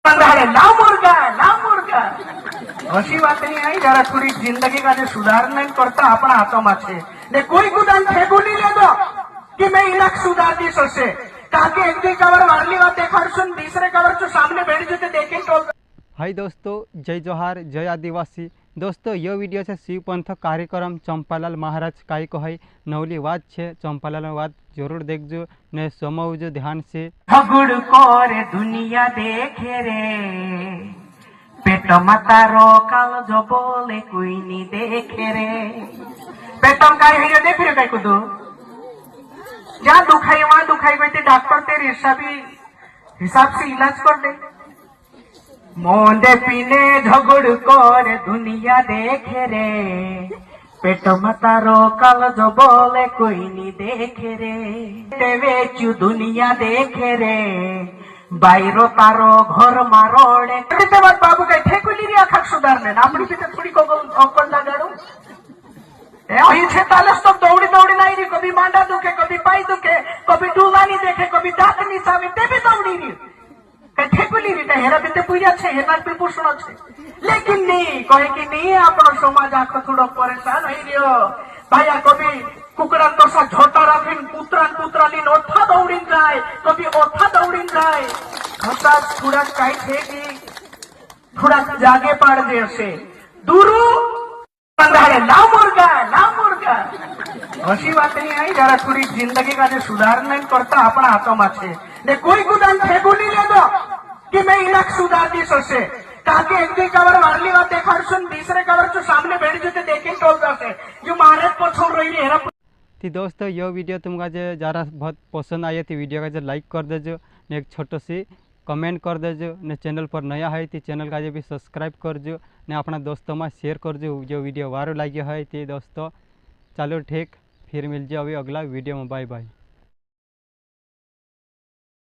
लाव मुर्गा अशी बात नहीं आई जरा थोड़ी जिंदगी का जो सुधारने करता अपना हाथों में छे ने कोई गुदान फेंकू नहीं ले दो कि मैं इलाक सुधार दी ससे ताकि एक दी कवर वारली बात देखाड़शो ने तीसरे कवर जो सामने बैठ जते देखे तो। हाय दोस्तों, जय जोहार, जय आदिवासी। दोस्तों ये वीडियो से शिवपंथ कार्यक्रम चंपालाल महाराज काई कहई नवली वात छे। चंपालाल वात जरूर देखजो ने समझो ध्यान से। झगड़ करे दुनिया देखे रे पेट मातारो काल जो बोले कोई नहीं देखे रे पेटम काय हीरो दे फिर काय कुदो जा दुखाई वहां दुखाई बैठे डॉक्टर तेरे हिसाब से इलाज कर दे मोंदे पीने झगड़ कर दुनिया देखे रे पेट मातारो काल जो बोले कोई नहीं देखे रे तेवेचु दुनिया देखे रे बायरो तारो घर मारोडे ते बात बाबू काय ठेकुली रे अखा सुधारले आपली पिते थोड़ी को ओपन लगाडू ए अही छे तालस तो दौड़ी दौड़ी नहीं री कभी मांडा दुखे कभी पाई दुखे कभी डूला नहीं देखे कभी दांत नहीं सावे ते भी दौड़ी री कई ठेकुली री ते हेरा पिते पूजा छे हेना प्रिपोषण छे लेकिन नहीं कहे कि नहीं आपनो समाज आखो थोड़ो परेशान हई रियो भाया कभी कुकड़ा तो सा झोटा राखीन पुत्राली ओठा दौड़ी जाए कभी ओठा दौड़ी जाए होता थोड़ा काई थे कि थोड़ा जागे पाड़ दे से दूरू बंधारे लाव मुर्गा अशी बात नहीं आई जरा थोड़ी जिंदगी का जो सुधारने करता अपना हाथों में छे ने कोई गुदान फेंकू नहीं ले दो कि मैं इलाक सुधार दी ससे ताकि एक दी कवर वारली बात देखाड़शो ने तीसरे कवर जो सामने बैठ जते देखे तो जाते जो महाराज पर छोड़ रही है हेरा। तो दोस्तों यह वीडियो तुमका जो जरा बहुत पसंद आई तो वीडियो का जो लाइक कर देजो ने एक छोटो सी कमेंट कर देजो ने चैनल पर नया है तो चैनल का जो भी सब्सक्राइब करजो ने अपना दोस्तों में शेयर करजो जो वीडियो वारो लगे है तो दोस्तों चलो ठीक फिर मिल जाओ अभी अगला वीडियो में। Bye bye.